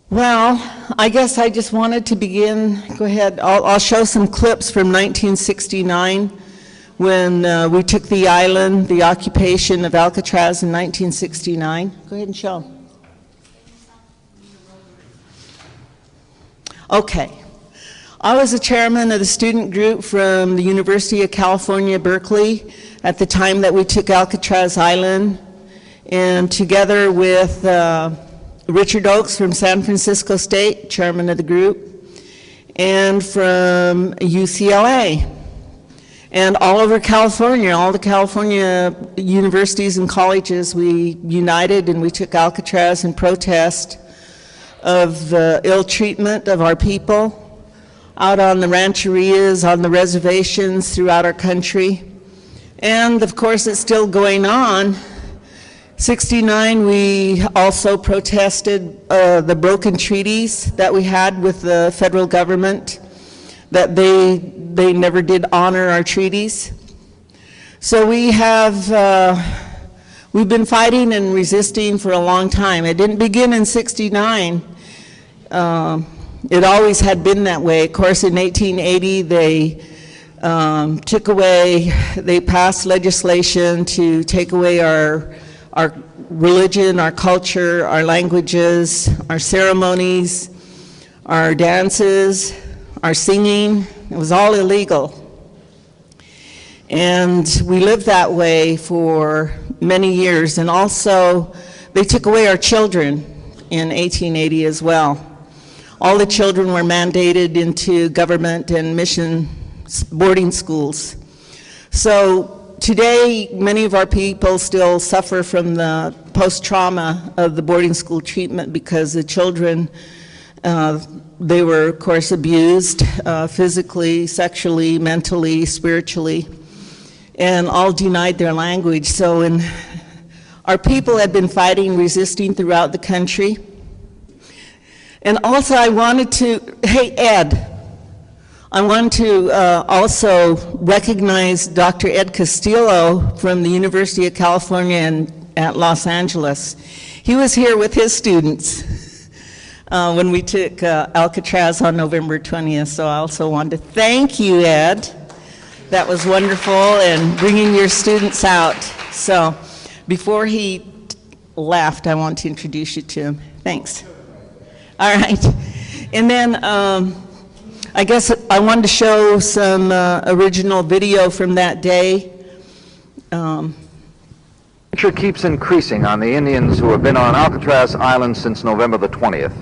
Well, I guess I just wanted to begin. Go ahead. I'll show some clips from 1969 when we took the island, the occupation of Alcatraz in 1969. Go ahead and show. Okay. I was the chairman of the student group from the University of California, Berkeley, at the time that we took Alcatraz Island, and together with Richard Oakes from San Francisco State, chairman of the group, and from UCLA, and all over California, all the California universities and colleges, we united and we took Alcatraz in protest of the ill treatment of our people out on the rancherias, on the reservations throughout our country. And of course, it's still going on. 69, we also protested the broken treaties that we had with the federal government, that they never did honor our treaties. So we have, we've been fighting and resisting for a long time. It didn't begin in 69. It always had been that way. Of course, in 1880, they they passed legislation to take away our religion, our culture, our languages, our ceremonies, our dances, our singing. It was all illegal. And we lived that way for many years. And also, they took away our children in 1880 as well. All the children were mandated into government and mission boarding schools. So today, many of our people still suffer from the post-trauma of the boarding school treatment because the children, they were, of course, abused physically, sexually, mentally, spiritually, and all denied their language. So our people had been fighting, resisting throughout the country. And also I wanted to, hey Ed, I want to also recognize Dr. Ed Castillo from the University of California at Los Angeles. He was here with his students when we took Alcatraz on November 20th, so I also wanted to thank you, Ed. That was wonderful, and bringing your students out. So before he left, I want to introduce you to him. Thanks. All right, and then I guess I wanted to show some original video from that day. Pressure keeps increasing on the Indians who have been on Alcatraz Island since November the 20th.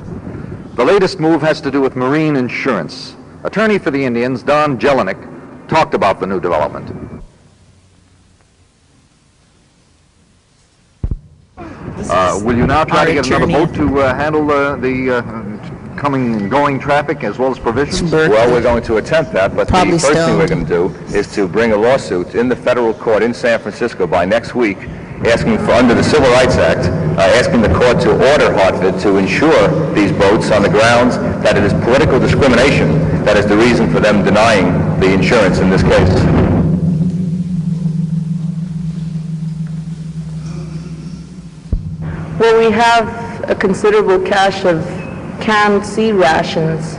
The latest move has to do with marine insurance. Attorney for the Indians, Don Jelinek, talked about the new development. Will you now try to get another boat to handle the coming and going traffic as well as provisions? Well, we're going to attempt that, but the first thing we're going to do is to bring a lawsuit in the federal court in San Francisco by next week, asking for, under the Civil Rights Act, asking the court to order Hartford to insure these boats on the grounds that it is political discrimination that is the reason for them denying the insurance in this case. Well, we have a considerable cache of canned sea rations,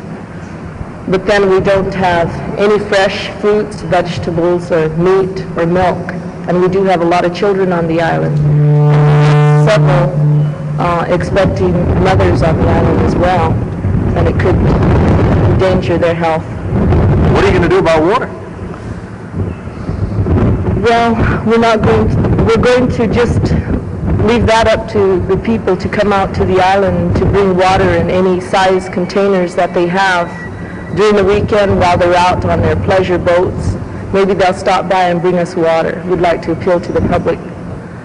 but then we don't have any fresh fruits, vegetables, or meat, or milk. And we do have a lot of children on the island. Several expecting mothers on the island as well, and it could endanger their health. What are you going to do about water? Well, we're going to just leave that up to the people to come out to the island to bring water in any size containers that they have during the weekend while they're out on their pleasure boats. Maybe they'll stop by and bring us water. We'd like to appeal to the public.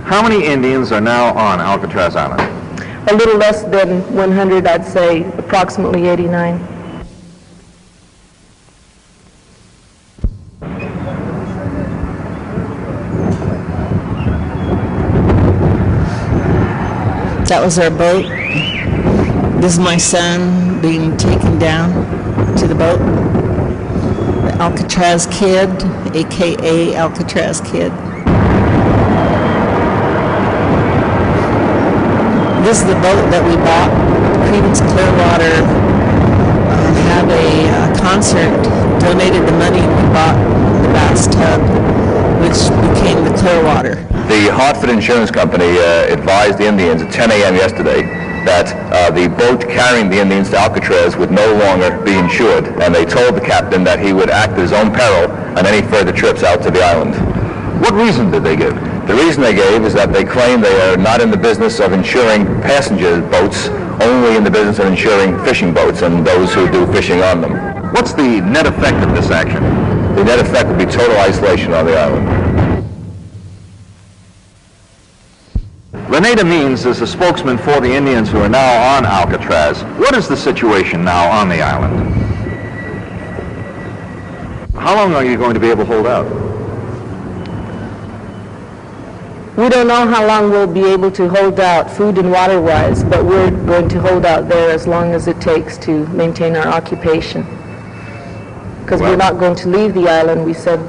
How many Indians are now on Alcatraz Island? A little less than 100, I'd say, approximately 89. That was our boat. This is my son being taken down to the boat. The Alcatraz Kid, AKA Alcatraz Kid. This is the boat that we bought. Creedence Clearwater had a concert, donated the money, and we bought the bathtub, which became the Clearwater. The Hartford Insurance Company advised the Indians at 10 a.m. yesterday that the boat carrying the Indians to Alcatraz would no longer be insured, and they told the captain that he would act at his own peril on any further trips out to the island. What reason did they give? The reason they gave is that they claim they are not in the business of insuring passenger boats, only in the business of insuring fishing boats and those who do fishing on them. What's the net effect of this action? The net effect would be total isolation on the island. LaNada Means is a spokesman for the Indians who are now on Alcatraz. What is the situation now on the island? How long are you going to be able to hold out? We don't know how long we'll be able to hold out food and water-wise, but we're going to hold out there as long as it takes to maintain our occupation. Because we're not going to leave the island. We said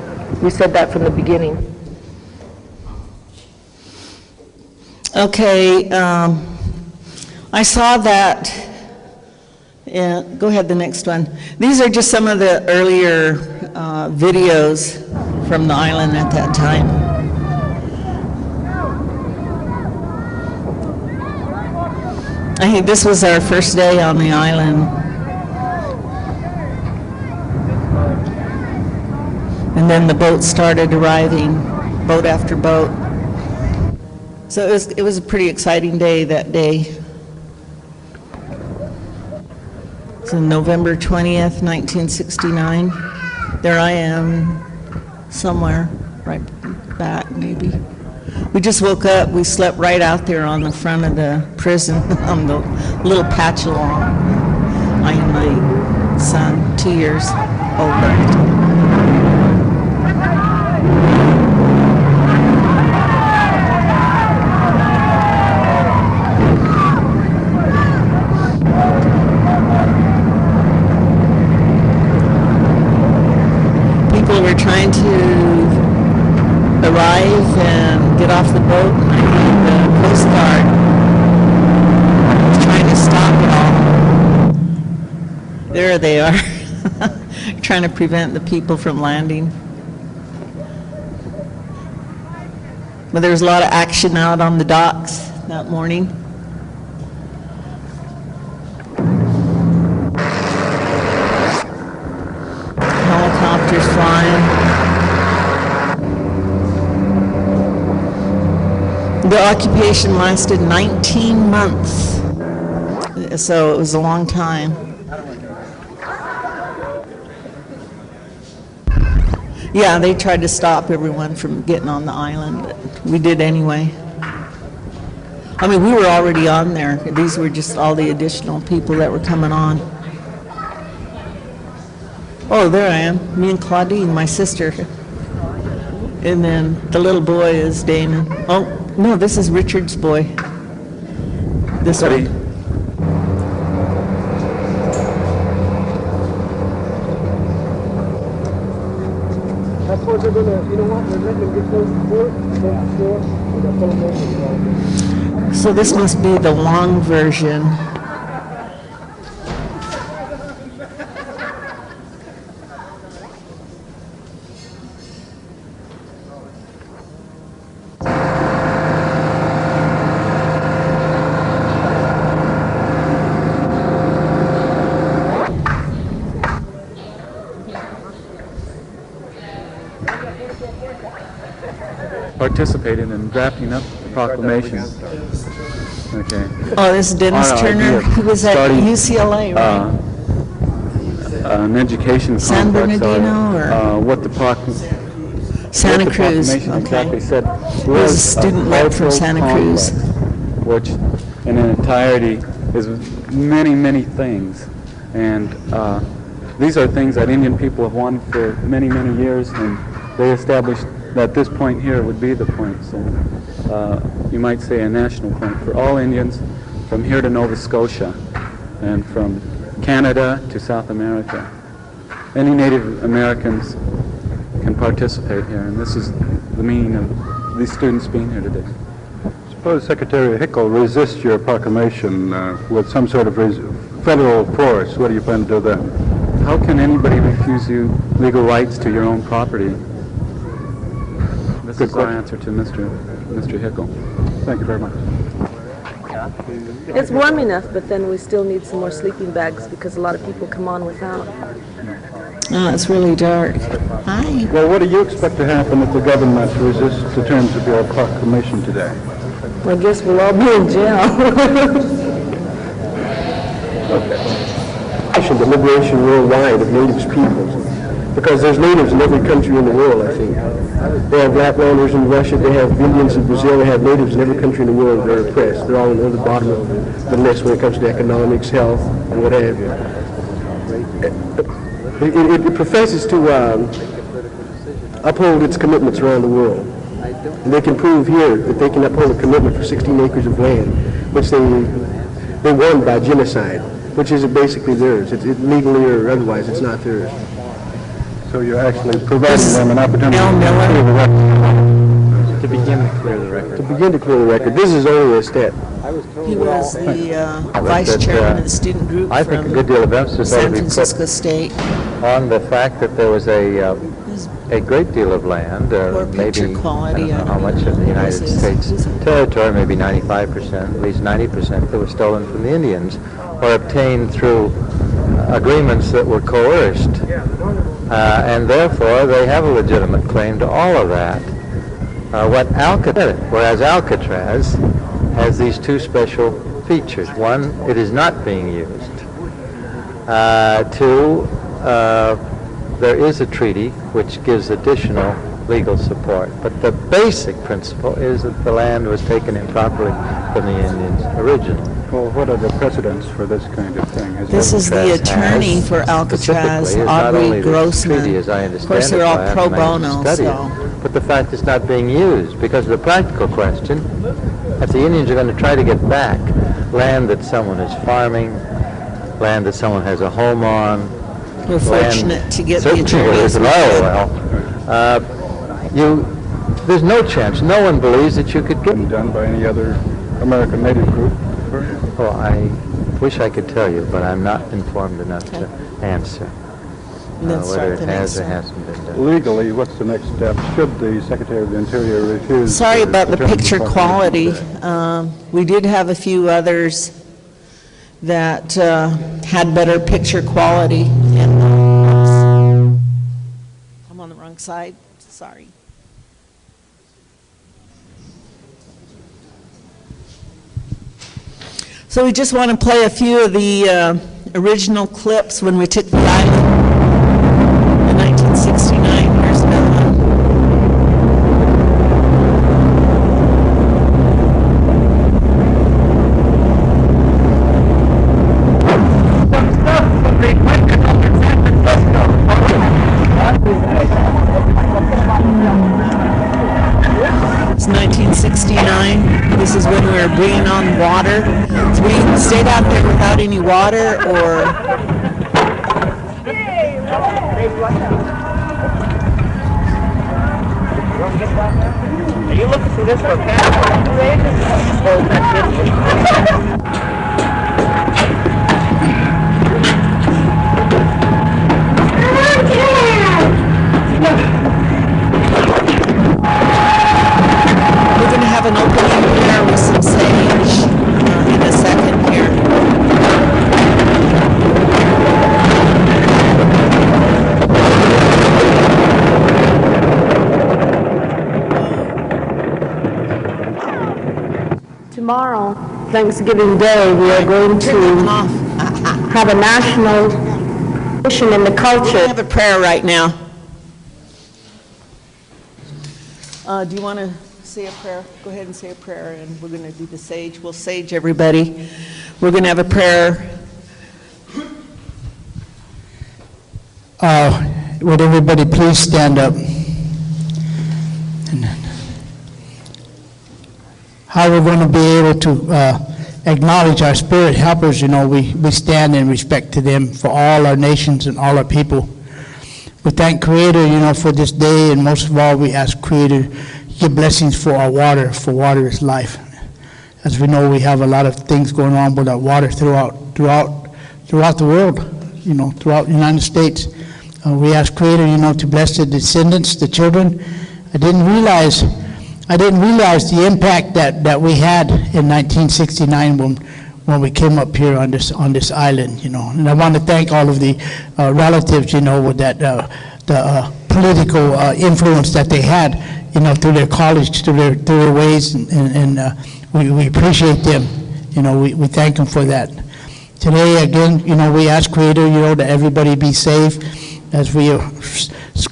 that from the beginning. Okay, I saw that, go ahead, the next one. These are just some of the earlier videos from the island at that time. I think this was our first day on the island. And then the boats started arriving, boat after boat. So it was a pretty exciting day that day. It's on November 20th, 1969. There I am, somewhere, right back maybe. We just woke up, we slept right out there on the front of the prison, on the little patch along. I and my son, 2 years older. We're trying to arrive and get off the boat, and I think the Coast Guard was trying to stop it all. There they are, trying to prevent the people from landing. But there was a lot of action out on the docks that morning. Helicopters flying. The occupation lasted 19 months, so it was a long time. Yeah, they tried to stop everyone from getting on the island, but we did anyway. I mean, we were already on there. These were just all the additional people that were coming on. Oh, there I am, me and Claudine, my sister. And then the little boy is Damon. Oh, no, this is Richard's boy. This one. I suppose they're gonna, you know what, they're letting them get close to port, So this must be the long version. Participated in drafting up the proclamation. Okay. Oh, this is Dennis Turner. He was at UCLA, right? An education San complex. Bernardino or what the Santa Cruz. proclamation exactly said He was a student rep from Santa Cruz. Which, in entirety, is many, many things, and these are things that Indian people have wanted for many, many years, and they established that this point here would be the point. So you might say a national point for all Indians from here to Nova Scotia and from Canada to South America. Any Native Americans can participate here, and this is the meaning of these students being here today. Suppose Secretary Hickel resists your proclamation with some sort of federal force. What do you plan to do then? How can anybody refuse you legal rights to your own property? This is our answer to Mr. Hickel. Thank you very much. It's warm enough, but then we still need some more sleeping bags because a lot of people come on without. Oh, it's really dark. Hi. Well, what do you expect to happen if the government resists the terms of your proclamation today? I guess we'll all be in jail. The liberation worldwide of natives peoples, because there's natives in every country in the world, I think. They have Laplanders in Russia, they have Indians in Brazil, they have natives in every country in the world that are oppressed. They're all on the bottom of the list when it comes to economics, health, and what have you. It professes to uphold its commitments around the world. And they can prove here that they can uphold a commitment for 16 acres of land, which they won by genocide, which is basically theirs. It's legally or otherwise, it's not theirs. So you're actually providing them an opportunity Al Miller. to begin to clear the record. To begin to clear the record, this is only a step. He was the vice chairman of the student group I think a from good deal of emphasis ought to San be Francisco put State. on the fact that there was a great deal of land, Poor maybe, picture quality, I don't know I how don't much know. of the United This is- States territory, maybe 95%, at least 90%, that was stolen from the Indians or obtained through agreements that were coerced. And therefore, they have a legitimate claim to all of that. Whereas Alcatraz has these two special features. One, it is not being used. Two, there is a treaty which gives additional legal support. But the basic principle is that the land was taken improperly from the Indians originally. Well, what are the precedents for this kind of thing? This is the attorney for Alcatraz, Aubrey Grossman. Of course, they're all pro bono, so. But the fact it's not being used, because of the practical question, if the Indians are going to try to get back land that someone is farming, land that someone has a home on, We're fortunate to get the certainly attorneys. there's an oil well, there's no chance, no one believes that you could get. Been done by any other American native group? Well, I wish I could tell you, but I'm not informed enough to answer Let's whether start it the has next or one. hasn't been done. Legally, what's the next step? Should the Secretary of the Interior refuse? Sorry about the terms of picture proclamation quality. today? We did have a few others that had better picture quality. And I'm on the wrong side, sorry. So we just want to play a few of the original clips when we took the island in 1969. Here's another one. It's 1969. This is when we were bringing on water. So we stayed out there without any water, or Are you looking for this for we're going to have an opening prayer with some sage in a second here. Tomorrow, Thanksgiving Day, we are going to have a national mission in the We culture. have a prayer right now. Do you want to say a prayer? Go ahead and say a prayer, and we're going to do the sage. We'll sage everybody. We're going to have a prayer. Would everybody please stand up? How we're going to be able to acknowledge our spirit helpers, you know, we stand in respect to them for all our nations and all our people. We thank Creator, you know, for this day, and most of all, we ask Creator, give blessings for our water, for water is life. As we know, we have a lot of things going on with our water throughout the world, throughout the United States. We ask Creator, to bless the descendants, the children. I didn't realize the impact that we had in 1969 when we came up here on this island, And I want to thank all of the relatives, with that the political influence that they had, through their college, through their ways, and we appreciate them. We thank them for that. Today, again, we ask Creator, that everybody be safe as we are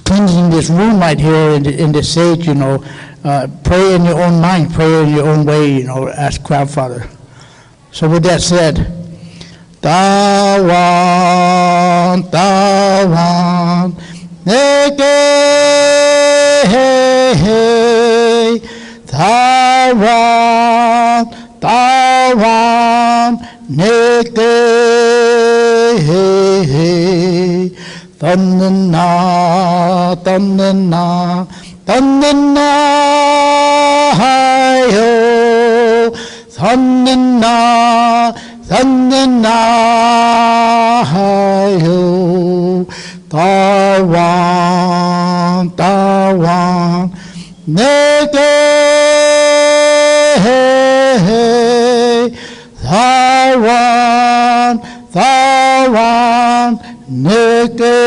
cleansing this room right here in this sage, pray in your own mind, pray in your own way, ask Grandfather. So with that said, Tawan, Neke, Tawan, Neke, Tannana, hayo, tannana, hayo, Tawan, neke, Tawan, neke,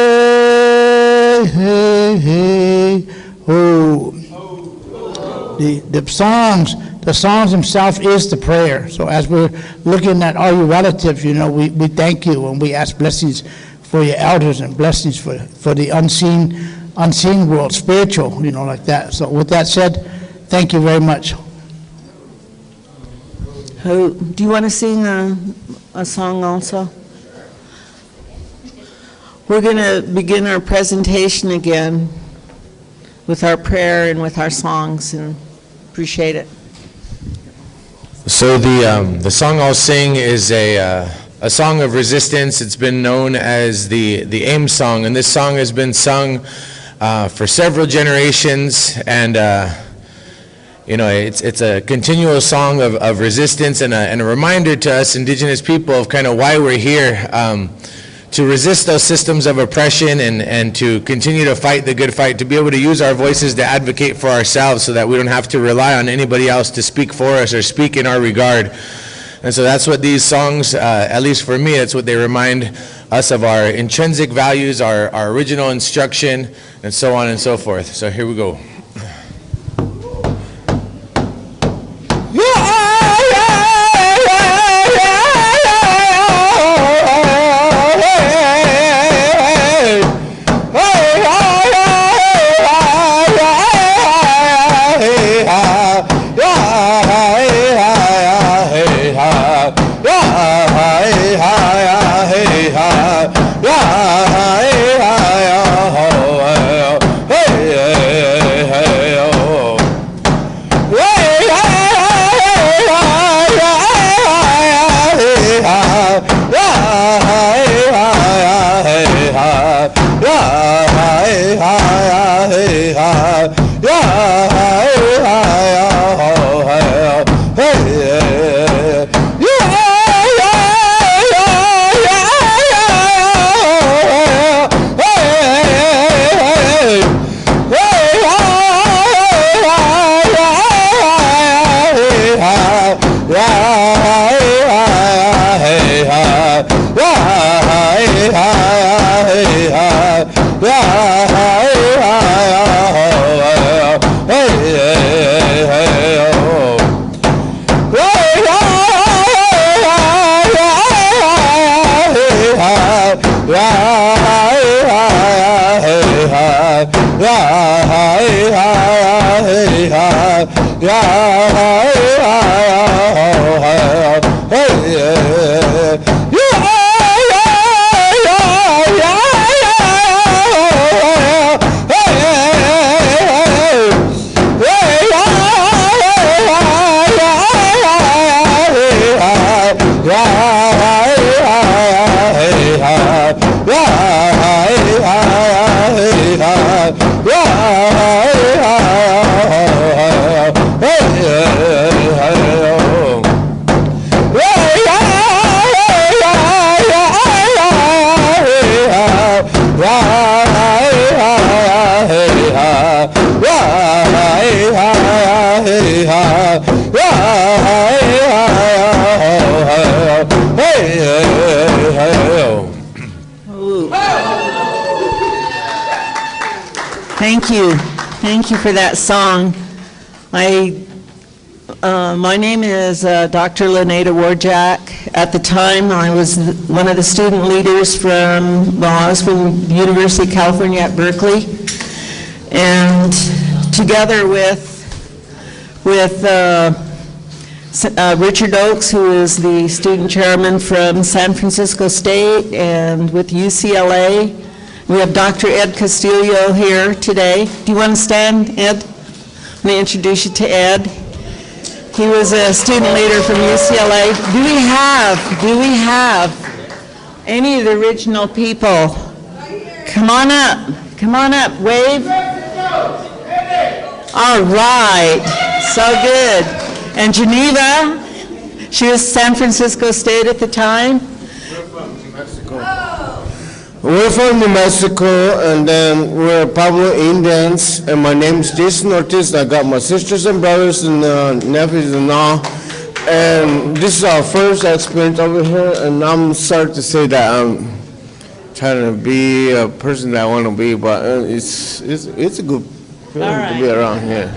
The songs themselves is the prayer. So as we're looking at all your relatives, we thank you and we ask blessings for your elders and blessings for the unseen world, spiritual, like that. So with that said, thank you very much. Do you want to sing a song also? We're going to begin our presentation again with our prayer and with our songs, and appreciate it. So the song I'll sing is a song of resistance. It's been known as the AIM song, and this song has been sung for several generations, and it's a continual song of resistance and a reminder to us indigenous people of kind of why we're here. To resist those systems of oppression and to continue to fight the good fight, to be able to use our voices to advocate for ourselves so that we don't have to rely on anybody else to speak for us or speak in our regard. And so that's what these songs, at least for me, that's what they remind us of, our intrinsic values, our original instruction, and so on and so forth. So here we go. Yeah. Thank you. Thank you for that song. My name is Dr. LaNada Warjack. At the time, I was one of the student leaders I was from the University of California at Berkeley. And together with Richard Oakes, who is the student chairman from San Francisco State, and with UCLA, we have Dr. Ed Castillo here today. Do you want to stand, Ed? Let me introduce you to Ed. He was a student leader from UCLA. Do we have any of the original people? Come on up, wave. All right, so good. And Geneva, she was San Francisco State at the time. We're from New Mexico, and then we're Pablo Indians, and my name is Jason Ortiz. I got my sisters and brothers and nephews and all, and this is our first experience over here, and I'm sorry to say that I'm trying to be a person that I want to be, but it's a good feeling to be around here.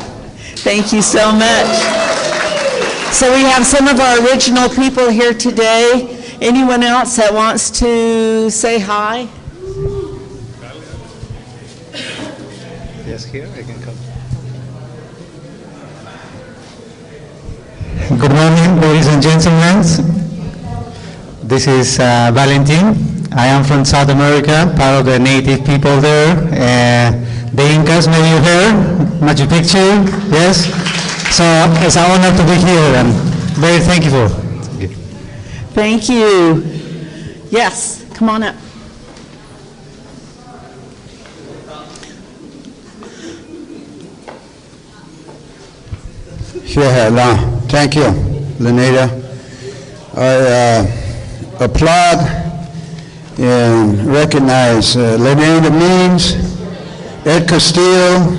Thank you so much. So we have some of our original people here today. Anyone else that wants to say hi? Yes, here, I can come. Good morning, ladies and gentlemen. This is Valentin. I am from South America, part of the native people there. The Incas, maybe you heard, Machu Picchu, yes? So it's an honor to be here and very thankful. Thank you. Yes, come on up. Sure, thank you, LaNada. I applaud and recognize LaNada Means, Ed Castillo,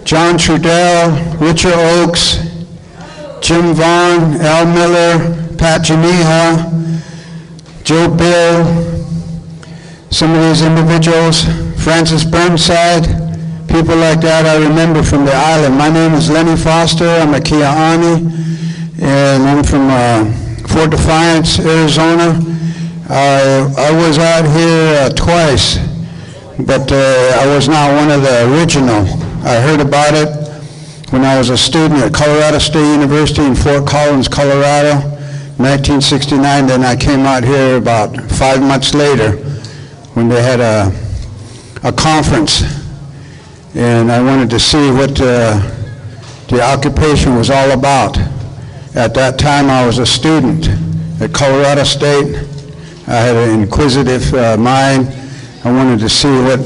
John Trudell, Richard Oakes, Jim Vaughn, Al Miller, Pat Janiha, Joe Bill, some of these individuals, Francis Burnside, people like that I remember from the island. My name is Lenny Foster. I'm a Kia'ani, and I'm from Fort Defiance, Arizona. I was out here twice, but I was not one of the original. I heard about it when I was a student at Colorado State University in Fort Collins, Colorado, 1969. Then I came out here about 5 months later when they had a conference, and I wanted to see what the occupation was all about. At that time, I was a student at Colorado State. I had an inquisitive mind. I wanted to see what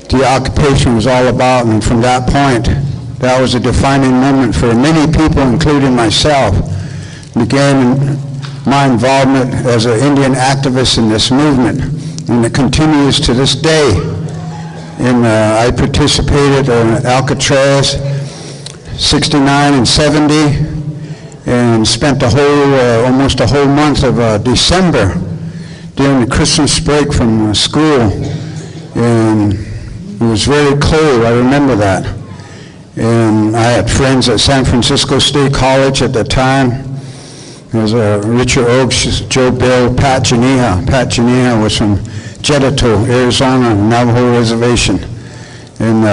the occupation was all about, and from that point, that was a defining moment for many people, including myself. Began my involvement as an Indian activist in this movement, and it continues to this day. And I participated in Alcatraz, 69 and 70, and spent the whole, almost a whole month of December during the Christmas break from school. And it was very cold, I remember that. And I had friends at San Francisco State College at the time. There was Richard Oakes, Joe Bill, Pat Janiha. Pat Janiha was from Jedito, Arizona, Navajo Reservation. And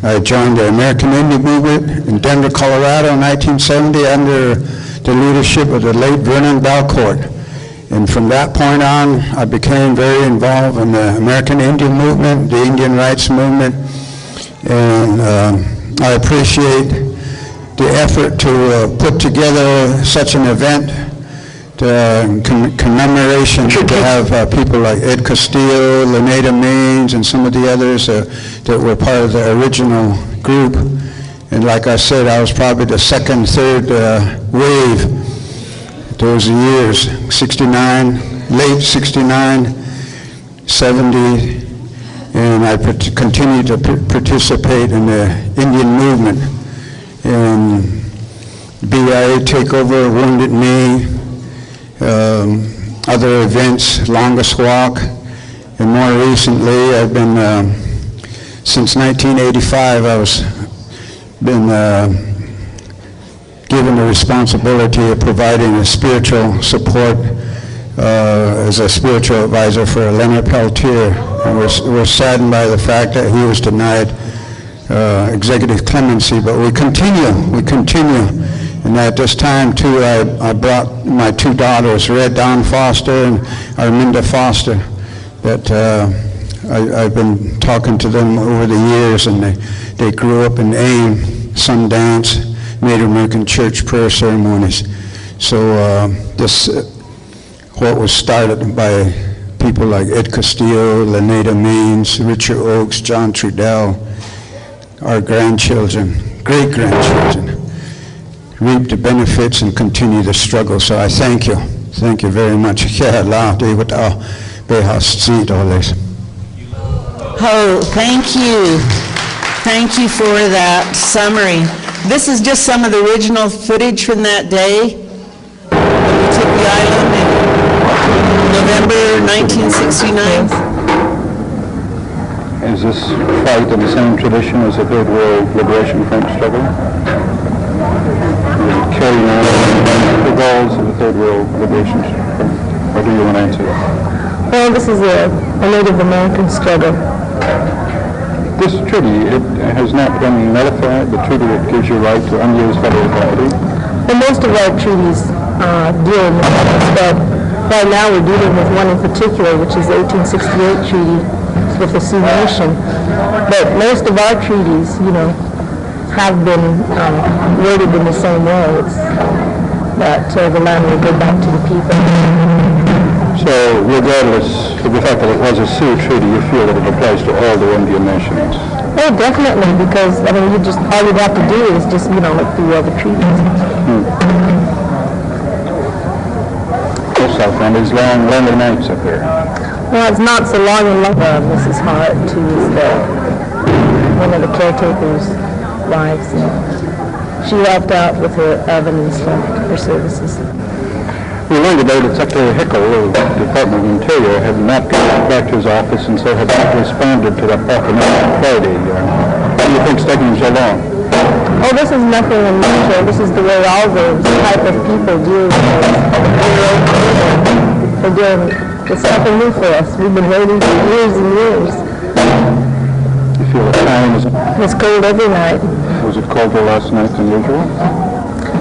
I joined the American Indian Movement in Denver, Colorado in 1970 under the leadership of the late Vernon Belcourt. And from that point on, I became very involved in the American Indian Movement, the Indian Rights Movement, and I appreciate the effort to put together such an event, commemoration, to have people like Ed Castillo, LaNada Means, and some of the others that were part of the original group. And like I said, I was probably the second, third wave those years, 69, late 69, 70, and I continued to participate in the Indian movement. And BIA takeover, Wounded Knee, other events, Longest Walk, and more recently I've been Since 1985, I was been given the responsibility of providing a spiritual support as a spiritual advisor for Leonard Peltier. And we're saddened by the fact that he was denied executive clemency, but we continue. And at this time, too, I brought my two daughters, Red Dawn Foster and Arminda Foster, that I've been talking to them over the years, and they grew up in AIM, Sundance, Native American Church prayer ceremonies. So this, what was started by people like Ed Castillo, LaNada Means, Richard Oakes, John Trudell, our grandchildren, great-grandchildren, reap the benefits and continue the struggle. So I thank you. Thank you very much. Oh, thank you. Thank you for that summary. This is just some of the original footage from that day when we took the island in November 1969. Is this fight in the same tradition as the Third World Liberation Front struggle? Is it carrying on the goals of the Third World Liberation Front? Or do you want to answer that? Well, this is a Native American struggle. This treaty, it has not been nullified, the treaty that gives you right to unused federal authority. And most of our treaties deal with this, but right now we're dealing with one in particular, which is the 1868 treaty with the Sioux Nation. But most of our treaties, have been worded in the same way. It's that the land will go back to the people. So regardless of the fact that it was a Sioux treaty, you feel that it applies to all the Indian nations? Oh, definitely, because, all you'd have to do is just, look through all the treaties. What's up, and these long, lonely nights up here? Well, it's not so long and long. Mrs. Hart, who is one of the caretakers' wives, and she left out with her oven and stuff, her services. We learned today that Secretary Hickel of the Department of Interior had not gone back to his office and so had not responded to that proclamation Friday. What do you think's taking so long? Oh, this is nothing unusual. This is the way all those type of people deal with they're doing. It's nothing new for us. We've been waiting for years and years. You feel the time is... It's cold every night. Was it colder last night than usual?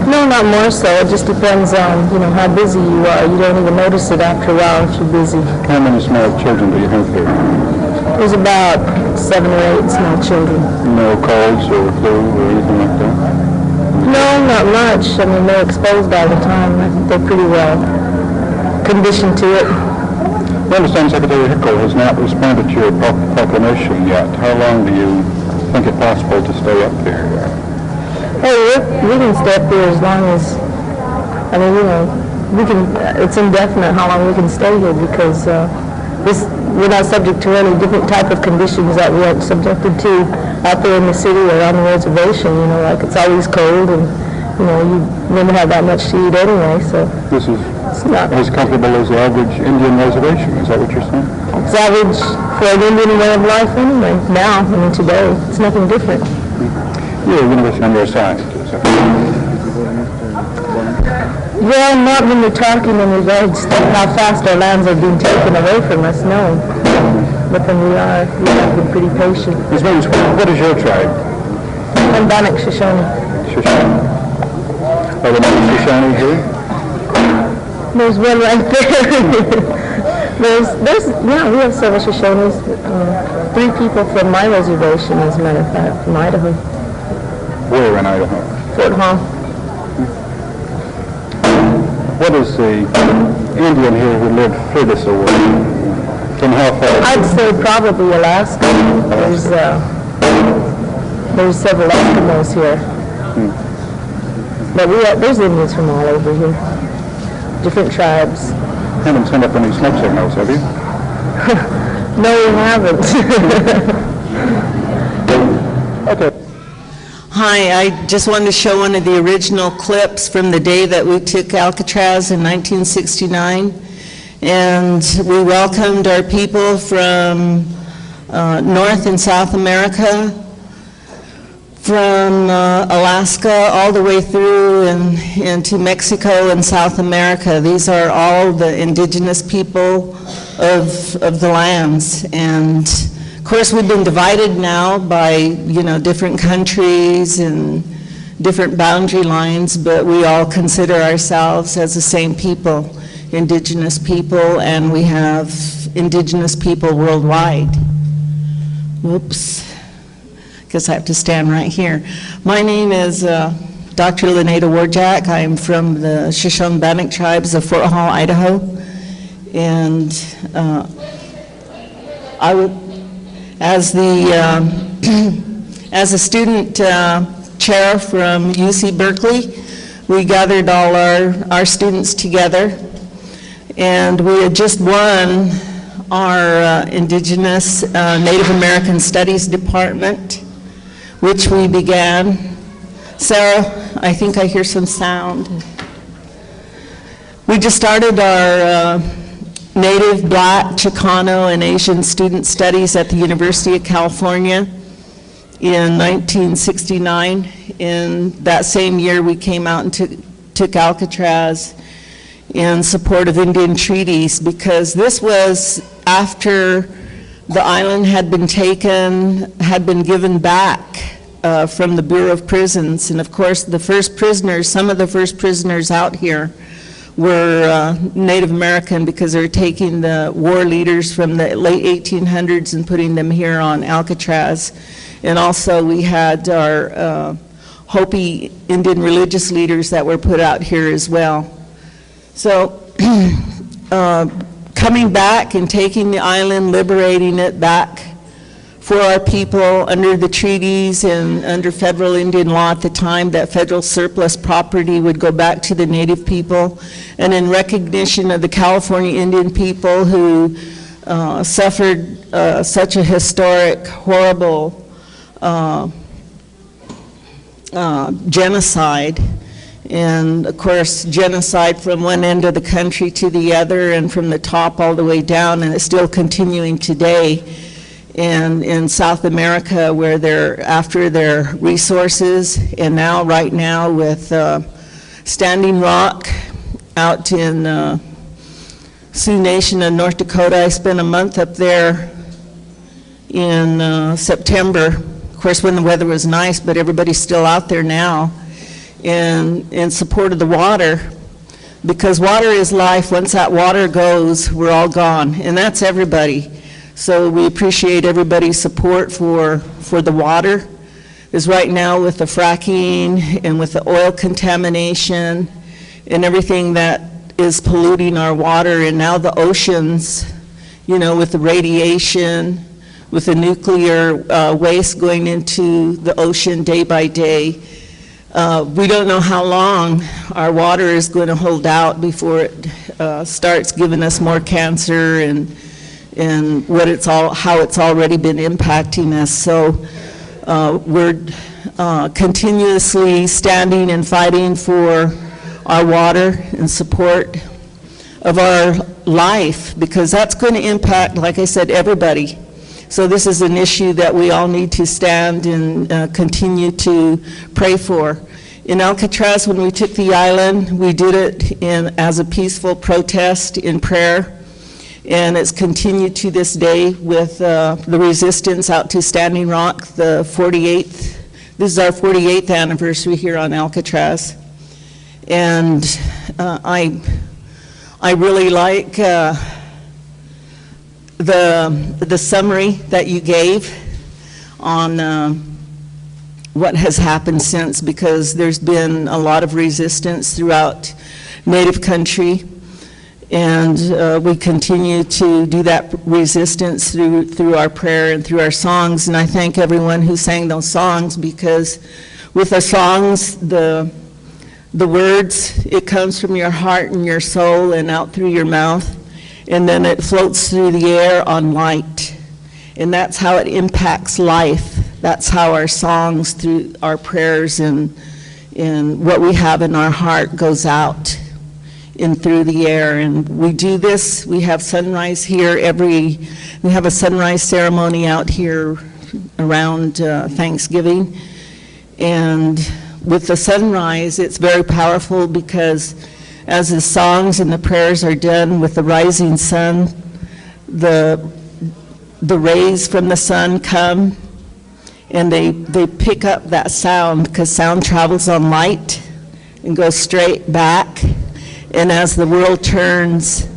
No, not more so. It just depends on, how busy you are. You don't even notice it after a while if you're busy. How many small children do you have here? There's about 7 or 8 small children. No colds or flu or anything like that? No, not much. They're exposed all the time. I think they're pretty well conditioned to it. I understand Secretary Hickel has not responded to your proclamation yet. How long do you think it possible to stay up there? Hey, we can stay up there as long as, we can, it's indefinite how long we can stay here because we're not subject to any different type of conditions that we are subjected to out there in the city or on the reservation, like it's always cold and, you never have that much to eat anyway, so. This is not as comfortable as the average Indian reservation, is that what you're saying? It's average for an Indian way of life anyway, now, today, it's nothing different. You're going to be on your side. Well, not when you're talking in regards to how fast our lands are being taken away from us, no. But then we have been pretty patient. Ms. Williams, what is your tribe? I'm Bannock Shoshone. Shoshone. Are there many Shoshone here? There's one right there. We have several Shoshones. 3 people from my reservation, as a matter of fact, from Idaho. Where in Idaho? Fort Hall. What is the Indian here who lived furthest away? From how far? I'd say probably Alaska. There's several Eskimos here. But there's Indians from all over here. Different tribes. Haven't sent up any smoke signals, have you? No, we haven't. Okay. Hi, I just wanted to show one of the original clips from the day that we took Alcatraz in 1969. And we welcomed our people from North and South America, from Alaska all the way through and into Mexico and South America. These are all the indigenous people of the lands. And of course we've been divided now by, different countries and different boundary lines, but we all consider ourselves as the same people, indigenous people, and we have indigenous people worldwide. Whoops. Guess I have to stand right here. My name is Dr. LaNada Warjack. I am from the Shoshone-Bannock tribes of Fort Hall, Idaho. And I would, as a student chair from UC Berkeley, we gathered all our students together, and we had just won our Indigenous Native American Studies Department, which we began. Sarah, I think I hear some sound. We just started our Native, Black, Chicano, and Asian Student Studies at the University of California in 1969. In that same year, we came out and took Alcatraz in support of Indian treaties, because this was after the island had been taken, had been given back from the Bureau of Prisons. And of course, the first prisoners, some of the first prisoners out here were Native American, because they were taking the war leaders from the late 1800s and putting them here on Alcatraz. And also we had our Hopi Indian religious leaders that were put out here as well. So coming back and taking the island, liberating it back for our people under the treaties and under federal Indian law at the time, that federal surplus property would go back to the Native people. And in recognition of the California Indian people who suffered such a historic, horrible genocide. And of course, genocide from one end of the country to the other, and from the top all the way down, and it's still continuing today. And in South America, where they're after their resources, and now, right now, with Standing Rock out in Sioux Nation in North Dakota. I spent a month up there in September, of course, when the weather was nice, but everybody's still out there now in support of the water, because water is life. Once that water goes, we're all gone, and that's everybody. So we appreciate everybody's support for the water. Because right now with the fracking and with the oil contamination and everything that is polluting our water, and now the oceans, you know, with the radiation, with the nuclear waste going into the ocean day by day, we don't know how long our water is going to hold out before it starts giving us more cancer and what it's all, how it's already been impacting us. So we're continuously standing and fighting for our water in support of our life, because that's going to impact, like I said, everybody. So this is an issue that we all need to stand and continue to pray for. In Alcatraz, when we took the island, we did it as a peaceful protest in prayer. And it's continued to this day with the resistance out to Standing Rock, the 48th. This is our 48th anniversary here on Alcatraz. And I really like the summary that you gave on what has happened since, because there's been a lot of resistance throughout Native country. And we continue to do that resistance through our prayer and through our songs. And I thank everyone who sang those songs, because with the songs, the words, it comes from your heart and your soul and out through your mouth, and then it floats through the air on light. And that's how it impacts life. That's how our songs, through our prayers and what we have in our heart, goes out in through the air. And we do this, we have sunrise here we have a sunrise ceremony out here around Thanksgiving. And with the sunrise, it's very powerful because as the songs and the prayers are done with the rising sun, the rays from the sun come and they pick up that sound, because sound travels on light and goes straight back. And as the world turns,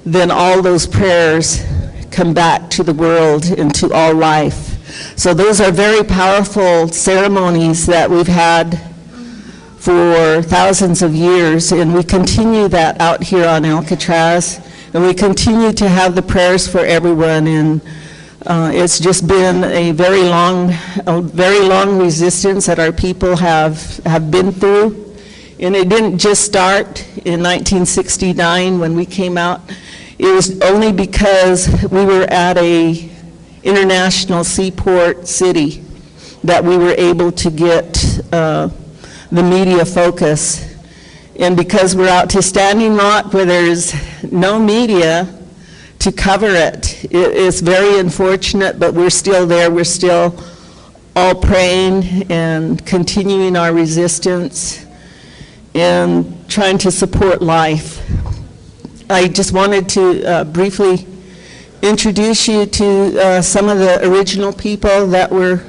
then all those prayers come back to the world and to all life. So those are very powerful ceremonies that we've had for thousands of years, and we continue that out here on Alcatraz, and we continue to have the prayers for everyone. And it's just been a very long resistance that our people have been through. And it didn't just start in 1969 when we came out. It was only because we were at a international seaport city that we were able to get the media focus. And because we're out to Standing Rock where there's no media to cover it, it's very unfortunate, but we're still there. We're still all praying and continuing our resistance and trying to support life. I just wanted to briefly introduce you to some of the original people that were.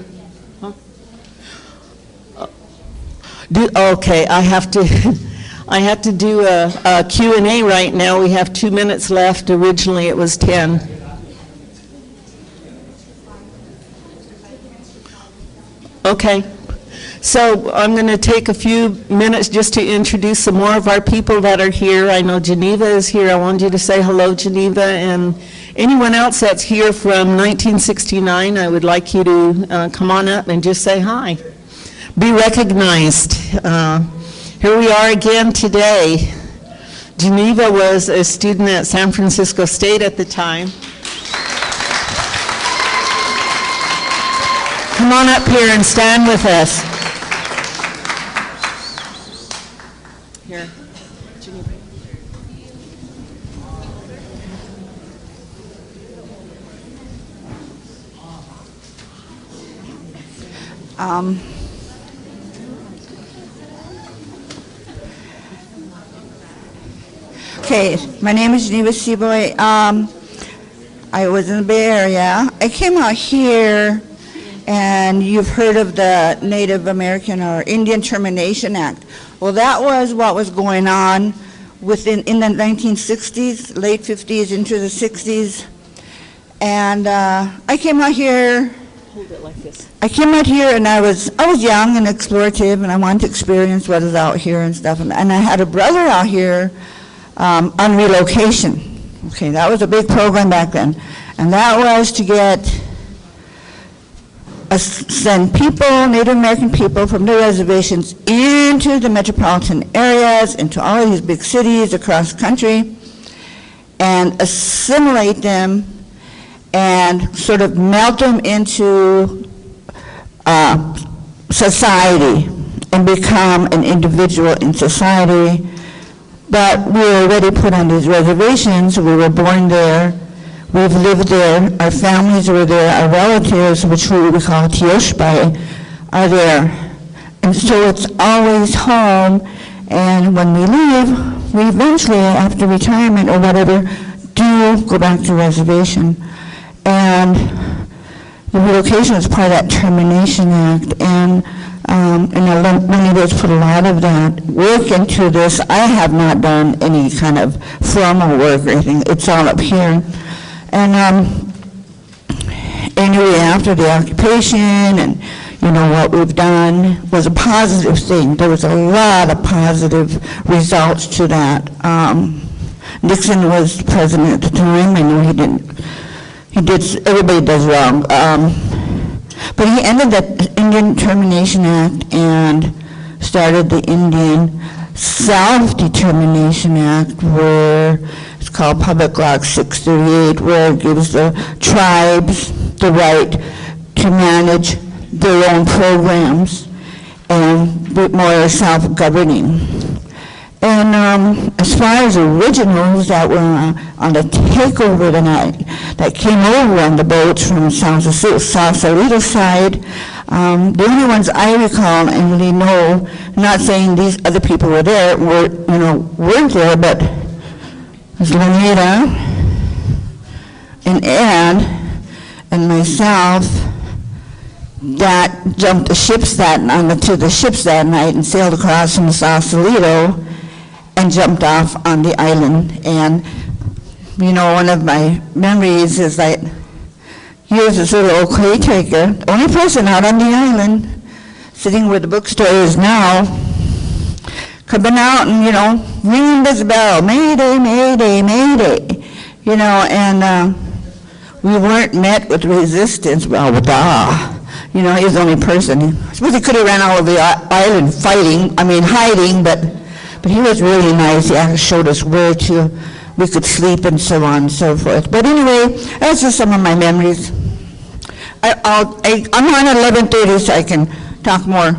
Okay, I have to do a Q&A right now. We have 2 minutes left. Originally it was 10. Okay. So I'm going to take a few minutes just to introduce some more of our people that are here. I know Geneva is here. I want you to say hello, Geneva. And anyone else that's here from 1969, I would like you to come on up and just say hi. Be recognized. Here we are again today. Geneva was a student at San Francisco State at the time. Come on up here and stand with us. Here, Geneva. Okay, my name is Geneva Seaboy. I was in the Bay Area. I came out here, and you've heard of the Native American or Indian Termination Act. Well, that was what was going on in the 1960s, late 50s into the 60s. And I came out here. Hold it like this. I came out here, and I was young and explorative, and I wanted to experience what is out here and stuff. And I had a brother out here on relocation. Okay, that was a big program back then. And that was to send people, Native American people from the reservations into the metropolitan areas, into all of these big cities across the country, and assimilate them and sort of melt them into society and become an individual in society. But we were already put on these reservations. We were born there. We've lived there. Our families were there. Our relatives, which we call Tioshbai, are there. And so it's always home. And when we leave, we eventually, after retirement or whatever, do go back to the reservation. And the relocation is part of that Termination Act. And LaNada's put a lot of that work into this. I have not done any kind of formal work or anything. It's all up here. And anyway, after the occupation and what we've done was a positive thing. There was a lot of positive results to that. Nixon was president at the time. I know everybody does wrong. But he ended the Indian Termination Act and started the Indian Self-Determination Act, where it's called Public Law 638, where it gives the tribes the right to manage their own programs and be more self-governing. And as far as originals that were on the takeover that came over on the boats from Sausalito side, the only ones I recall and really know, not saying these other people were there, weren't there, but it was LaNada and Ed and myself that jumped the ships to the ships that night and sailed across from Sausalito and jumped off on the island. And, one of my memories is that here's this little old caretaker, the only person out on the island, sitting where the bookstore is now, coming out and, ringing this bell, Mayday, Mayday, Mayday, and we weren't met with resistance. Well, he was the only person. I suppose he could have ran all over the island hiding, but he was really nice. He actually showed us where we could sleep and so on and so forth. But anyway, that's just some of my memories. I'm on at 11:30, so I can talk more.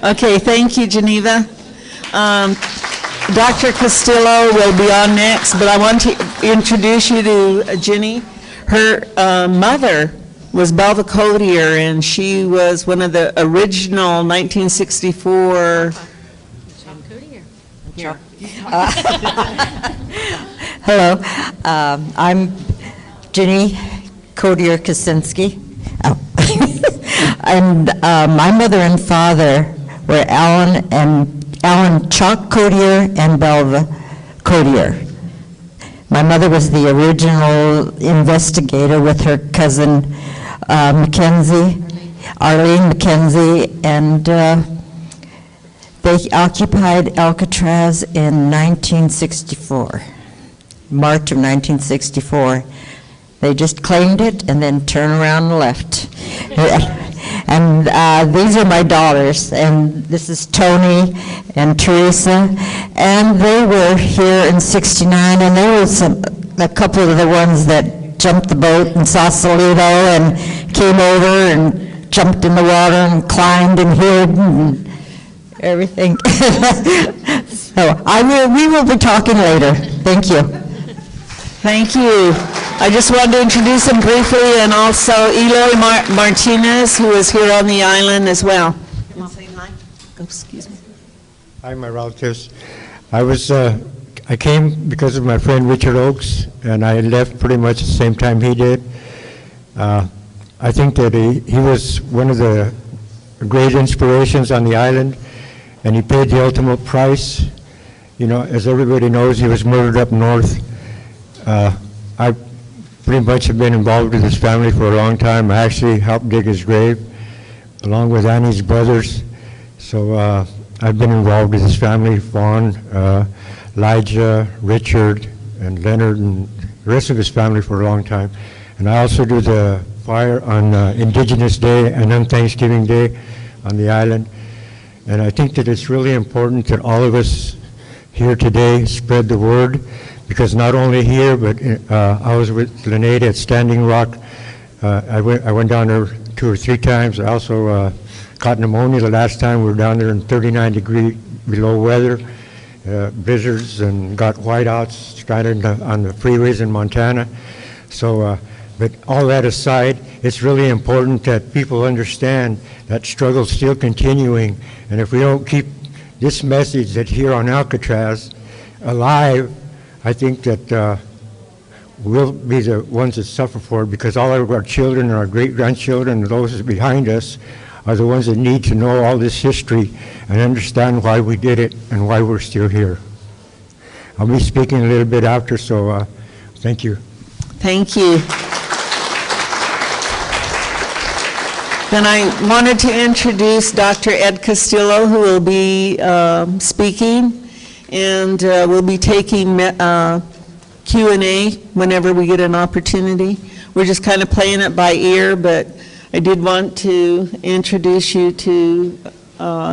Okay, thank you, Geneva. Dr. Castillo will be on next, but I want to introduce you to Ginny. Her mother was Belva Codier, and she was one of the original 1964... Here. Hello, I'm Ginny Codier Kaczynski. And my mother and father were Alan Chuck Codier and Belva Codier. My mother was the original investigator with her cousin Arlene Mackenzie, and they occupied Alcatraz in 1964, March of 1964. They just claimed it and then turned around and left. And these are my daughters, and this is Tony and Teresa, and they were here in '69, and they were a couple of the ones that jumped the boat in Sausalito and came over and jumped in the water and climbed and hid and everything. So we will be talking later. Thank you. Thank you. I just wanted to introduce them briefly, and also Eloy Martinez, who is here on the island as well. Say hi. Oh, excuse me. Hi, my relatives. I came because of my friend Richard Oakes, and I left pretty much the same time he did. I think that he was one of the great inspirations on the island, and he paid the ultimate price. As everybody knows, he was murdered up north. I pretty much have been involved with his family for a long time. I actually helped dig his grave, along with Annie's brothers. So I've been involved with his family, Vaughn, Elijah, Richard, and Leonard, and the rest of his family for a long time. And I also do the fire on Indigenous Day and on Thanksgiving Day on the island. And I think that it's really important that all of us here today spread the word, because not only here, but I was with LaNada at Standing Rock. I went down there 2 or 3 times. I also caught pneumonia the last time we were down there in 39 degree below weather, blizzards, and got whiteouts stranded on the freeways in Montana. So, but all that aside, it's really important that people understand that struggle's still continuing. And if we don't keep this message that here on Alcatraz alive, I think that we'll be the ones that suffer for it, because all of our children and our great-grandchildren and those behind us are the ones that need to know all this history and understand why we did it and why we're still here. I'll be speaking a little bit after, so thank you. Thank you. Then I wanted to introduce Dr. Ed Castillo, who will be speaking, and we'll be taking Q&A whenever we get an opportunity. We're just kind of playing it by ear, but I did want to introduce you to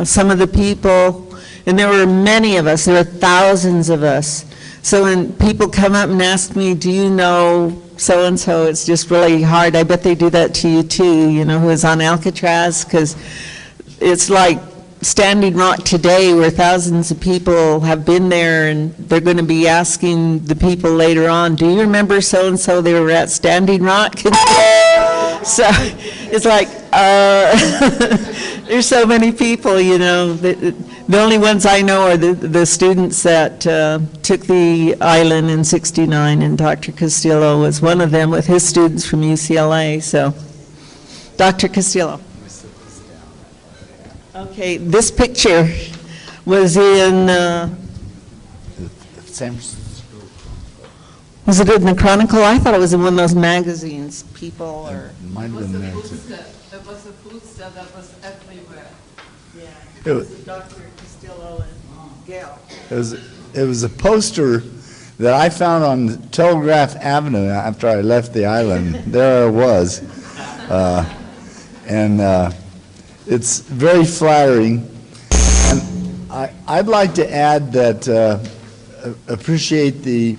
some of the people, and there were many of us, there were thousands of us. So when people come up and ask me, do you know so-and-so, it's just really hard. I bet they do that to you too, who is on Alcatraz, because it's like Standing Rock today, where thousands of people have been there, and they're going to be asking the people later on, do you remember so-and-so, they were at Standing Rock? So it's like, there's so many people, you know. The only ones I know are the students that took the island in '69, and Dr. Castillo was one of them with his students from UCLA. So, Dr. Castillo. Okay, this picture was in, San Francisco. was it in the Chronicle? I thought it was in one of those magazines, People or. It might have been there too. It was a poster that was everywhere. Yeah, It was- Dr. Castillo and Gail. It was a poster that I found on Telegraph Avenue after I left the island. There I was. It's very flattering. And I'd like to add that appreciate the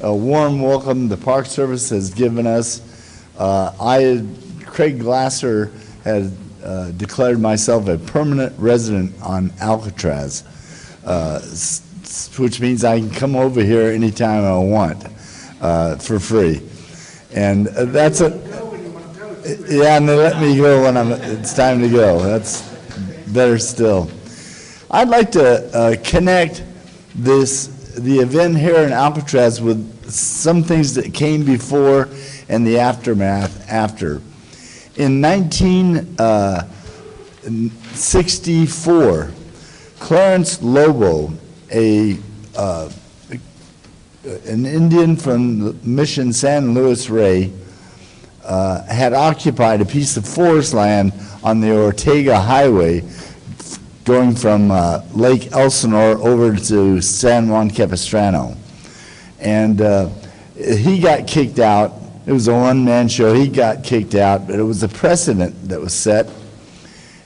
warm welcome the Park Service has given us. Craig Glasser had declared myself a permanent resident on Alcatraz, which means I can come over here anytime I want for free. And that's a, yeah, and they let me go when it's time to go. That's better still. I'd like to connect the event here in Alcatraz with some things that came before and the aftermath after. In 1964, Clarence Lobo, an Indian from Mission San Luis Rey, had occupied a piece of forest land on the Ortega Highway going from Lake Elsinore over to San Juan Capistrano. And he got kicked out. It was a one-man show. He got kicked out, but it was a precedent that was set.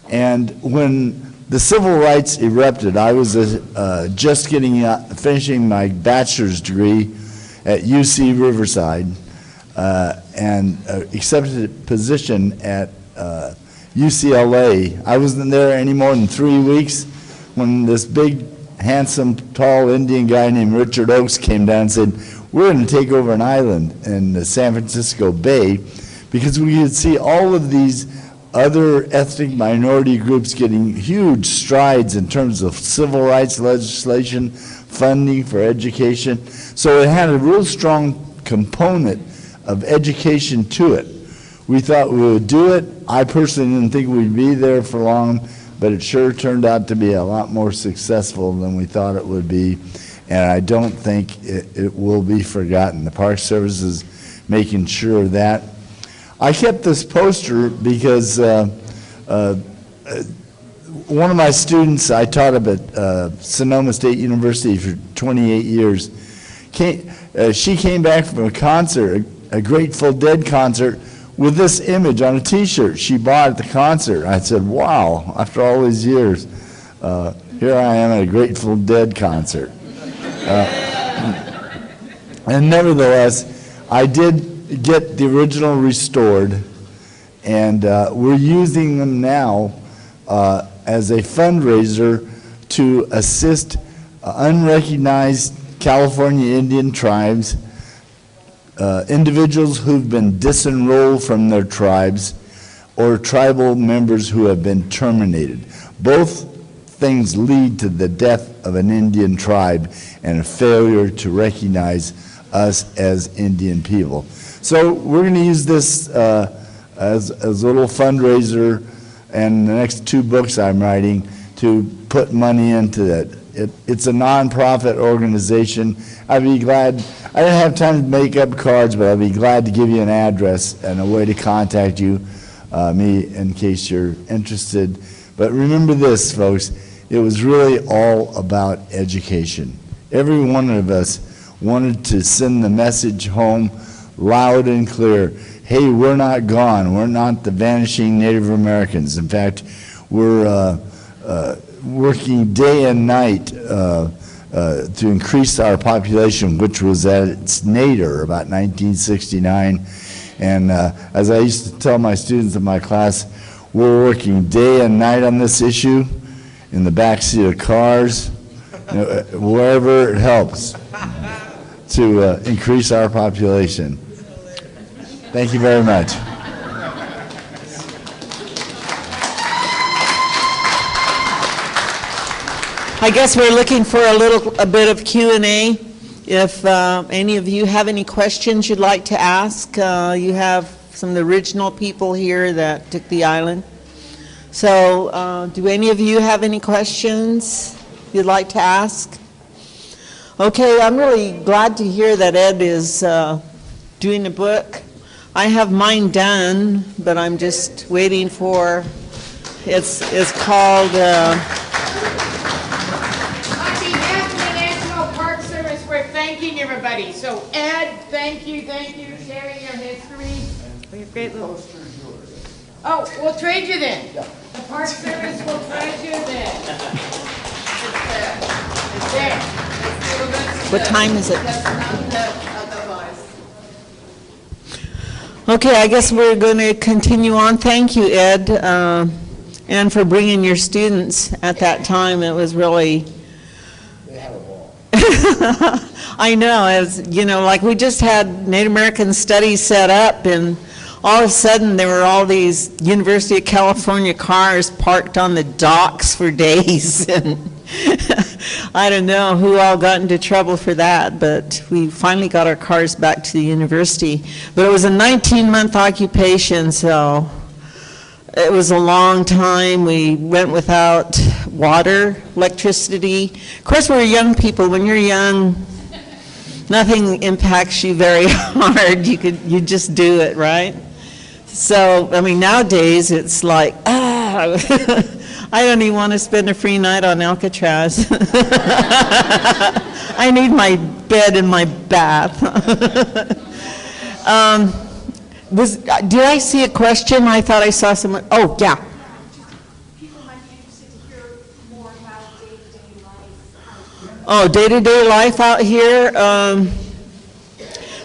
And when the civil rights erupted, I was just finishing my bachelor's degree at UC Riverside, and accepted a position at UCLA. I wasn't there any more than 3 weeks when this big, handsome, tall Indian guy named Richard Oakes came down and said, we're going to take over an island in the San Francisco Bay, because we could see all of these other ethnic minority groups getting huge strides in terms of civil rights legislation, funding for education. So it had a real strong component of education to it. We thought we would do it. I personally didn't think we'd be there for long, but it sure turned out to be a lot more successful than we thought it would be, and I don't think it will be forgotten. The Park Service is making sure of that. I kept this poster because one of my students, I taught up at Sonoma State University for 28 years, she came back from a concert, a Grateful Dead concert, with this image on a t-shirt she bought at the concert. I said, wow, after all these years, here I am at a Grateful Dead concert. And nevertheless, I did get the original restored, and we're using them now as a fundraiser to assist unrecognized California Indian tribes, individuals who've been disenrolled from their tribes, or tribal members who have been terminated. Both things lead to the death of an Indian tribe and a failure to recognize us as Indian people. So we're going to use this as a little fundraiser, and the next 2 books I'm writing to put money into that. It's a nonprofit organization. I'd be glad, I didn't have time to make up cards, but I'd be glad to give you an address and a way to contact you, me, in case you're interested. But remember this, folks, it was really all about education. Every one of us wanted to send the message home loud and clear. Hey, we're not gone. We're not the vanishing Native Americans. In fact, we're working day and night to increase our population, which was at its nadir about 1969. And as I used to tell my students in my class, we're working day and night on this issue, in the backseat of cars, wherever it helps to increase our population. Thank you very much. I guess we're looking for a bit of Q&A. If any of you have any questions you'd like to ask, you have some of the original people here that took the island. So do any of you have any questions you'd like to ask? Okay, I'm really glad to hear that Ed is doing a book. I have mine done, but I'm just waiting for, it's called... Thanking everybody. So Ed, thank you, sharing your history. Your great little... Oh, we'll trade you then. Yeah. The Park Service will trade you then. It's there. What time is it? Okay, I guess we're going to continue on. Thank you, Ed, and for bringing your students at that time. It was really... I know, as you know, like we just had Native American studies set up, and all of a sudden there were all these University of California cars parked on the docks for days, and I don't know who all got into trouble for that, but we finally got our cars back to the university. But it was a 19-month occupation, so it was a long time. We went without water, electricity. Of course, we were young people. When you're young, nothing impacts you very hard. You just do it, right? So, I mean, nowadays it's like, I don't even want to spend a free night on Alcatraz. I need my bed and my bath. Did I see a question? I thought I saw someone. Oh, yeah. People might be interested to hear more about day-to-day life. Oh, day-to-day life out here.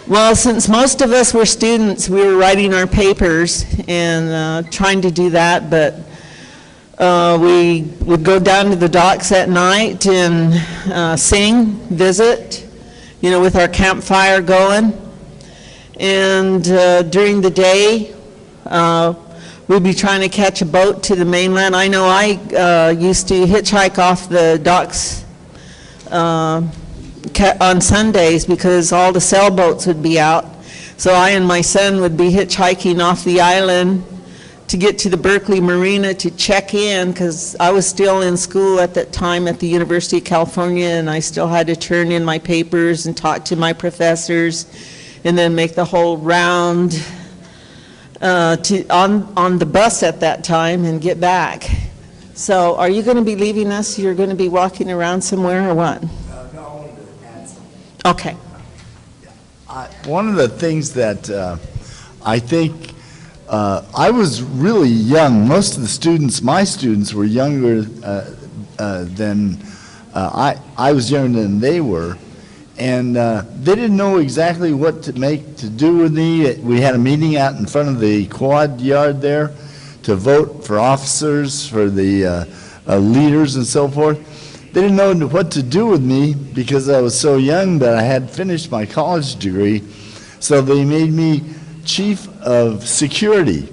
Well, since most of us were students, we were writing our papers and trying to do that, but we would go down to the docks at night and sing, visit, with our campfire going. And during the day, we'd be trying to catch a boat to the mainland. I know I used to hitchhike off the docks on Sundays because all the sailboats would be out. So I and my son would be hitchhiking off the island to get to the Berkeley Marina to check in, because I was still in school at that time at the University of California, and I still had to turn in my papers and talk to my professors, and then make the whole round on the bus at that time and get back. So are you going to be leaving us? You're going to be walking around somewhere or what? No, I wanted to add something. Okay. One of the things that I think, I was really young. Most of the students, my students, were younger than, I was younger than they were. And they didn't know exactly what to do with me. We had a meeting out in front of the quad yard there to vote for officers, for the leaders and so forth. They didn't know what to do with me because I was so young that I had finished my college degree. So they made me chief of security.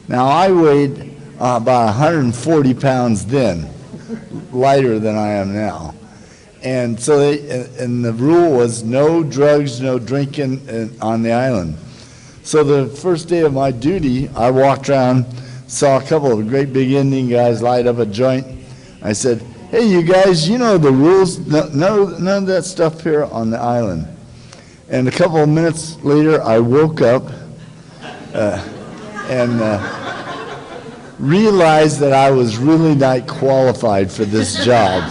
Now I weighed about 140 pounds then, lighter than I am now. And so and the rule was no drugs, no drinking on the island. So the first day of my duty, I walked around, saw a couple of great big Indian guys light up a joint. I said, hey, you guys, you know the rules. None of that stuff here on the island. And a couple of minutes later, I woke up and realized that I was really not qualified for this job.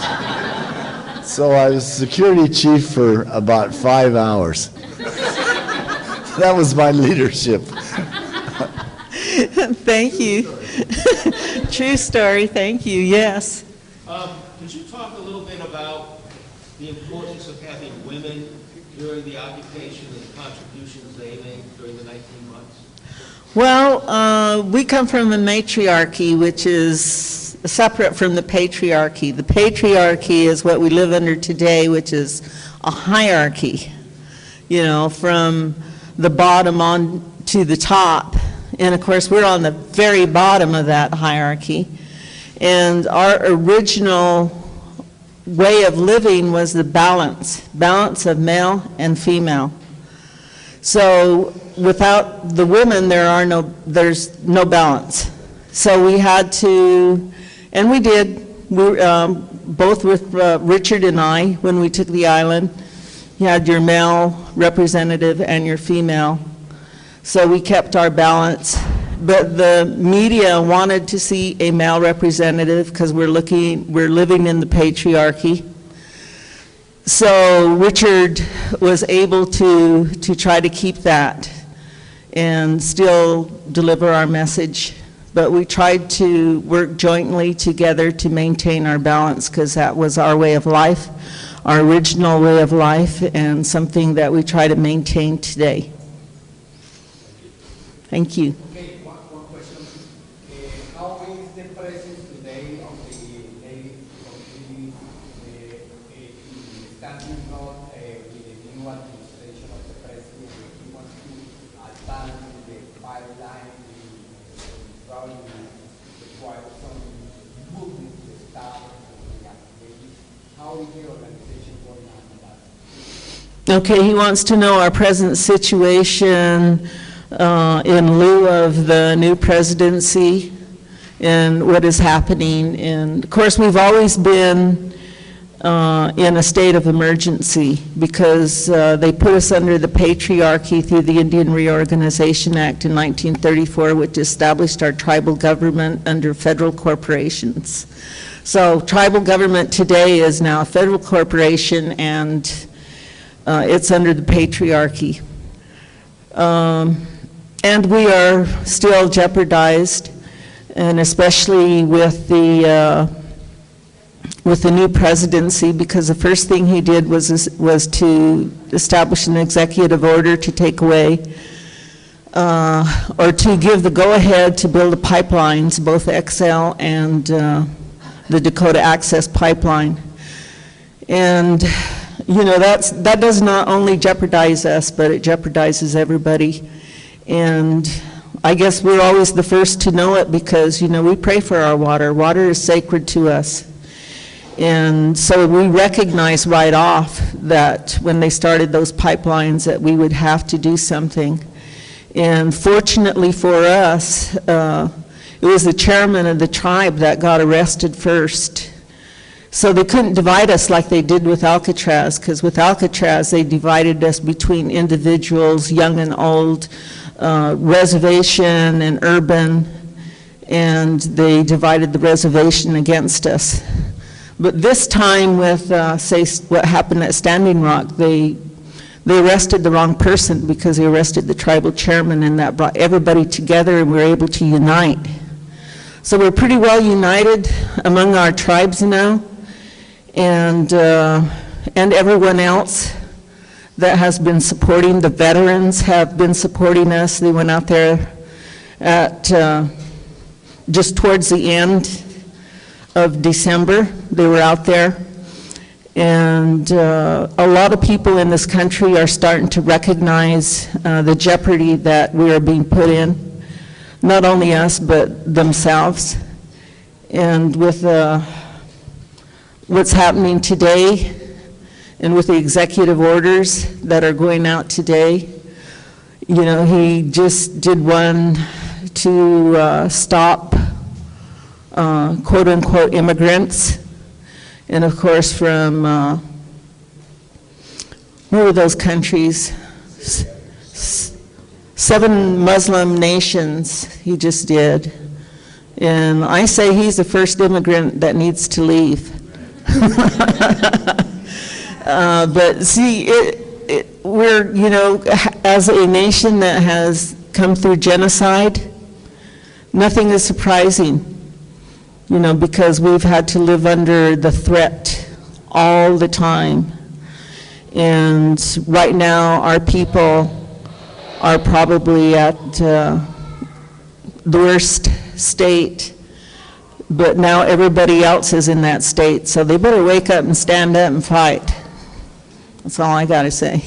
So I was security chief for about 5 hours. That was my leadership. Thank you. True story. Thank you. Yes. Could you talk a little bit about the importance of having women during the occupation and the contributions they made during the 19 months? Well, we come from a matriarchy, which is separate from the patriarchy. The patriarchy is what we live under today, which is a hierarchy, you know, from the bottom on to the top. And of course, we're on the very bottom of that hierarchy. And our original way of living was the balance of male and female. So without the women, there's no balance. So we had to, and we did, both with Richard and I, when we took the island, you had your male representative and your female. So we kept our balance. But the media wanted to see a male representative because we're living in the patriarchy. So Richard was able to try to keep that and still deliver our message. But we tried to work jointly together to maintain our balance because that was our way of life, our original way of life, and something that we try to maintain today. Thank you. Okay, one question. How is the presence today of the native community standing up with the new administration of the president? He wants to advance the pipeline, probably require some movement to start the application. How is the organization going on that? Okay, he wants to know our present situation in lieu of the new presidency and what is happening. And of course, we've always been in a state of emergency because they put us under the patriarchy through the Indian Reorganization Act in 1934, which established our tribal government under federal corporations. So tribal government today is now a federal corporation, and it's under the patriarchy. And we are still jeopardized, and especially with the new presidency, because the first thing he did was to establish an executive order to take away or to give the go-ahead to build the pipelines, both XL and the Dakota Access Pipeline. And you know, that does not only jeopardize us, but it jeopardizes everybody. And I guess we're always the first to know it because, you know, we pray for our water. Water is sacred to us. And so we recognize right off that when they started those pipelines that we would have to do something. And fortunately for us, it was the chairman of the tribe that got arrested first. So they couldn't divide us like they did with Alcatraz, because with Alcatraz they divided us between individuals, young and old, reservation and urban, and they divided the reservation against us. But this time with, say, what happened at Standing Rock, they arrested the wrong person because they arrested the tribal chairman, and that brought everybody together and we were able to unite. So we're pretty well united among our tribes now, and everyone else that has been supporting. The veterans have been supporting us. They went out there at just towards the end of December. They were out there. And a lot of people in this country are starting to recognize the jeopardy that we are being put in. Not only us, but themselves. And with what's happening today, and with the executive orders that are going out today, you know, he just did one to stop quote-unquote immigrants. And of course from, what were those countries? 7 Muslim nations he just did. And I say he's the first immigrant that needs to leave. But see, we're, you know, as a nation that has come through genocide, nothing is surprising, you know, because we've had to live under the threat all the time. And right now, our people are probably at the worst state but now everybody else is in that state, so they better wake up and stand up and fight. That's all I got to say.